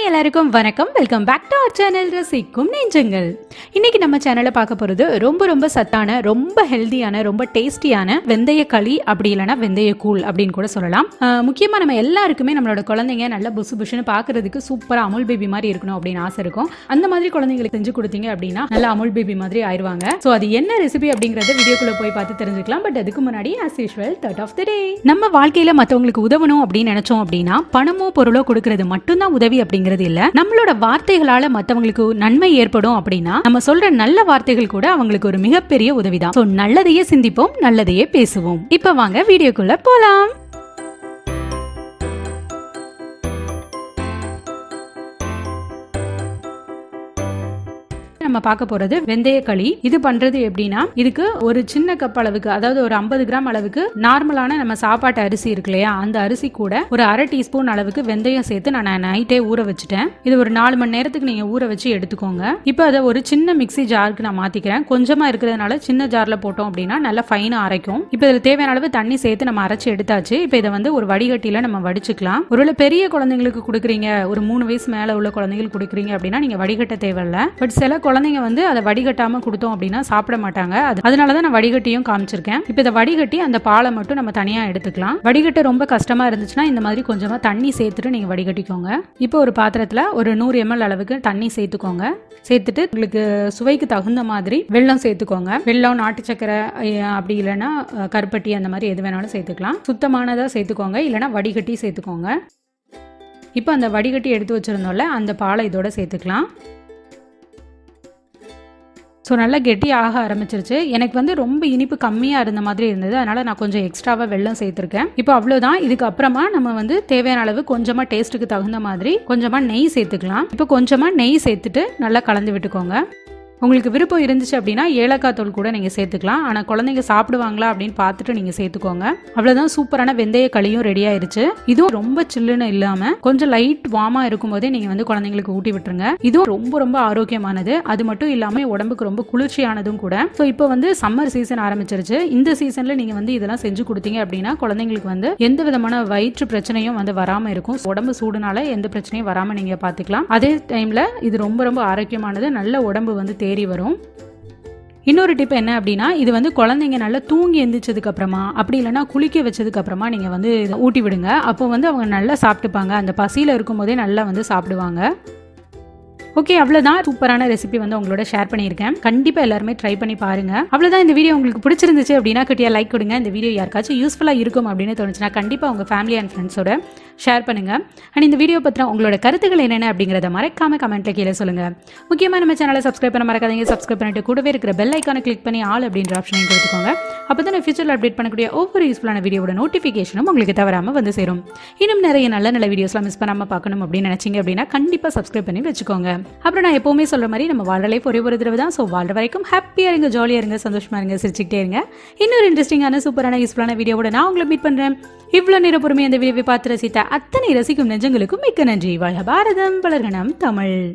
எல்லாருக்கும் வணக்கம். Welcome back to our channel ரசிக்கும் நெஞ்சங்கள். இன்னைக்கு நம்ம சேனல்ல பார்க்க போறது ரொம்ப சத்தான, ரொம்ப ஹெல்தியான, ரொம்ப டேஸ்டியான வெந்தய களி, அப்படி இல்லைன்னா வெந்தய கூழ் அப்படின்னு கூட சொல்லலாம். முக்கியமா நம்ம எல்லாருக்குமே நம்மளோட குழந்தைங்க நல்ல புசு புசுன்னு பாக்குறதுக்கு சூப்பரா அமுல் பேபி மாதிரி இருக்கணும் அப்படின்னு ஆசை இருக்கும். அந்த மாதிரி குழந்தைங்களுக்கு செஞ்சு கொடுத்தீங்க அப்படின்னா நல்ல அமுல் பேபி மாதிரி ஆயிடுவாங்க. சோ அது என்ன ரெசிபி அப்படிங்கறத வீடியோக்குள்ள போய் பார்த்து தெரிஞ்சுக்கலாம். பட் அதுக்கு முன்னாடி as usual thought of the day. நம்ம வாழ்க்கையில மத்தவங்களுக்கு உதவணும் அப்படின்னு நினைச்சோம் அப்படின்னா பணமோ பொருளோ கொடுக்கிறது மட்டும்தான் உதவி அப்படிங்கிறது இல்ல. நம்மளோட வார்த்தைகளால மத்தவங்களுக்கு நன்மை ஏற்படும் அப்படின்னா நம்ம சொல்ற நல்ல வார்த்தைகள் கூட அவங்களுக்கு ஒரு மிகப்பெரிய உதவிதான். சோ நல்லதையே சிந்திப்போம், நல்லதையே பேசுவோம். இப்ப வாங்க வீடியோக்குள்ள போலாம். நம்ம பார்க்க போறது வெந்தய களி. இது பண்றது எப்படின்னா, இதுக்கு ஒரு சின்ன கப் அளவுக்கு, அதாவது ஒரு 50 கிராம் அளவுக்கு நார்மலான நம்ம சாப்பாட்டு அரிசி இருக்கு இல்லையா, அந்த அரிசி கூட ஒரு அரை டீஸ்பூன் அளவுக்கு வெந்தயம் சேர்த்து நான் நைட்டே ஊற வச்சுட்டேன். இது ஒரு 4 மணி நேரத்துக்கு நீங்க ஊற வச்சு எடுத்துக்கோங்க. இப்போ அதை ஒரு சின்ன மிக்ஸி ஜாருக்கு நான் மாத்திக்கிறேன். கொஞ்சமா இருக்கிறதுனால சின்ன ஜார்ல போட்டோம் அப்படின்னா நல்லா ஃபைனா அரைக்கும். இப்போ இதுல தேவையான அளவு தண்ணி சேர்த்து நம்ம அரைச்சு எடுத்தாச்சு. இப்போ இதை வந்து ஒரு வடிகட்டியில நம்ம வடிச்சுக்கலாம். ஒருவேளை பெரிய குழந்தைங்களுக்கு கொடுக்குறீங்க, ஒரு 3 வயசு மேல உள்ள குழந்தைங்களுக்கு கொடுக்குறீங்க அப்படின்னா நீங்க வடிகட்ட தேவையில்ல. பட் சில குழந்தைங்க வந்து அதை வடிகட்டாம கொடுத்தோம் அப்படின்னா சாப்பிட மாட்டாங்க. அதனாலதான் நான் வடிகட்டியும் காமிச்சிருக்கேன். இப்போ இதை வடிகட்டி அந்த பாலை மட்டும் நம்ம தனியா எடுத்துக்கலாம். வடிகட்ட ரொம்ப கஷ்டமா இருந்துச்சுன்னா இந்த மாதிரி கொஞ்சமா தண்ணி சேர்த்துட்டு நீங்க வடிகட்டிக்கோங்க. இப்போ ஒரு பாத்திரத்துல ஒரு 100 ml அளவுக்கு தண்ணி சேர்த்துக்கோங்க. சேர்த்துட்டு உங்களுக்கு சுவைக்கு தகுந்த மாதிரி வெல்லம் சேர்த்துக்கோங்க. வெல்லம், நாட்டு சக்கரை, அப்படி இல்லைன்னா கருப்பட்டி, அந்த மாதிரி எது வேணாலும் சேர்த்துக்கலாம். சுத்தமானதா சேர்த்துக்கோங்க, இல்லைன்னா வடிகட்டி சேர்த்துக்கோங்க. இப்போ அந்த வடிகட்டி எடுத்து வச்சிருந்தோம்ல, அந்த பாலை இதோட சேர்த்துக்கலாம். ஸோ நல்லா கெட்டி ஆக ஆரம்பிச்சிருச்சு. எனக்கு வந்து ரொம்ப இனிப்பு கம்மியாக இருந்த மாதிரி இருந்தது, அதனால நான் கொஞ்சம் எக்ஸ்ட்ராவாக வெல்லம் சேர்த்துருக்கேன். இப்போ அவ்வளோதான். இதுக்கு அப்புறமா நம்ம வந்து தேவையான அளவு கொஞ்சமாக டேஸ்ட்டுக்கு தகுந்த மாதிரி கொஞ்சமாக நெய் சேர்த்துக்கலாம். இப்போ கொஞ்சமாக நெய் சேர்த்துட்டு நல்லா கலந்து விட்டுக்கோங்க. உங்களுக்கு விருப்பம் இருந்துச்சு அப்படின்னா ஏலக்காய் தூள் கூட நீங்கள் சேர்த்துக்கலாம். ஆனால் குழந்தைங்க சாப்பிடுவாங்களா அப்படின்னு பார்த்துட்டு நீங்கள் சேர்த்துக்கோங்க. அவ்வளோதான், சூப்பரான வெந்தய களியும் ரெடி ஆயிருச்சு. இதுவும் ரொம்ப சில்லுன்னு இல்லாமல் கொஞ்சம் லைட் வார்மாக இருக்கும் போதே நீங்கள் வந்து குழந்தைங்களுக்கு ஊட்டி விட்டுருங்க. இதுவும் ரொம்ப ஆரோக்கியமானது. அது மட்டும் இல்லாமல் உடம்புக்கு ரொம்ப குளிர்ச்சியானதும் கூட. ஸோ இப்போ வந்து சம்மர் சீசன் ஆரம்பிச்சிருச்சு. இந்த சீசனில் நீங்கள் வந்து இதெல்லாம் செஞ்சு கொடுத்தீங்க அப்படின்னா குழந்தைங்களுக்கு வந்து எந்த விதமான வயிற்று பிரச்சனையும் வந்து வராமல் இருக்கும். உடம்பு சூடுனால எந்த பிரச்சனையும் வராமல் நீங்கள் பார்த்துக்கலாம். அதே டைமில் இது ரொம்ப ஆரோக்கியமானது. நல்ல உடம்பு வந்து தேறி வரும். இன்னொரு டிப் என்ன அப்படின்னா, இது வந்து குழந்தைங்க நல்லா தூங்கி எந்திரிச்சதுக்கு அப்புறமா, அப்படி இல்லைன்னா குளிக்க வச்சதுக்கு அப்புறமா நீங்க வந்து ஊட்டி விடுங்க. அப்போ வந்து அவங்க நல்லா சாப்பிட்டுப்பாங்க. அந்த பசியில இருக்கும் போதே நல்லா வந்து சாப்பிடுவாங்க. ஓகே, அவ்வளவுதான். சூப்பரான ரெசிபி வந்து உங்களோட ஷேர் பண்ணியிருக்கேன். கண்டிப்பா எல்லாருமே ட்ரை பண்ணி பாருங்க. அவ்வளவுதான். இந்த வீடியோ உங்களுக்கு பிடிச்சிருந்துச்சு அப்படின்னா கட்டியா லைக் கொடுங்க. இந்த வீடியோ யாருக்காச்சும் யூஸ்ஃபுல்லா இருக்கும் அப்படின்னு தோணுச்சுன்னா கண்டிப்பா உங்க ஃபேமிலி அண்ட் ஃப்ரெண்ட்ஸோட ஷேர் பண்ணுங்க. அண்ட் இந்த வீடியோ பத்தின உங்களோட கருத்துக்கள் என்னென்ன அப்படிங்கறத மறக்காம கமெண்ட்ல கீழே சொல்லுங்க. முக்கியமா நம்ம சேனலை சப்ஸ்கிரைப் பண்ண மறக்காதீங்க. சப்ஸ்கிரைப் பண்ணிட்டு கூடவே இருக்கிற பெல் ஐக்கானை கிளிக் பண்ணி ஆல் அப்படின்ற ஆப்ஷனையும் கொடுத்துக்கோங்க. அப்பதான் ஃபியூச்சர்ல அப்டேட் பண்ணக்கூடிய ஒவ்வொரு யூஸ்ஃபுல்லான வீடியோட நோட்டிஃபிகேஷனும் உங்களுக்கு தவறாம வந்து சேரும். இன்னும் நிறைய நல்ல வீடியோஸ்லாம் மிஸ் பண்ணாம பார்க்கணும் அப்படின்னு நினைச்சீங்க அப்படின்னா கண்டிப்பா சப்ஸ்கிரைப் பண்ணி வச்சுக்கோங்க. அப்புறம் நான் எப்பவுமே சொல்ற மாதிரி நம்ம வாழ்ற லைஃப் ஒரே ஒரு தடவை தான். ஸோ வாழ்ற வரைக்கும் ஹாப்பியா இருங்க, ஜாலியா இருங்க, சந்தோஷமா இருங்க, சிரிச்சுக்கிட்டே இருங்க. இன்னொரு இன்ட்ரெஸ்டிங்கான சூப்பரான யூஸ்ஃபுல்லான வீடியோவோட நான் உங்களை மீட் பண்றேன். இவ்வளவு நேரம் பொறுமையை அந்த வீடியோவை பார்த்து ரசித்த அத்தனை ரசிக்கும் நெஞ்சங்களுக்கும் மிக்க நன்றி. வாழ்க பாரதம், வளர்க நம் தமிழ்.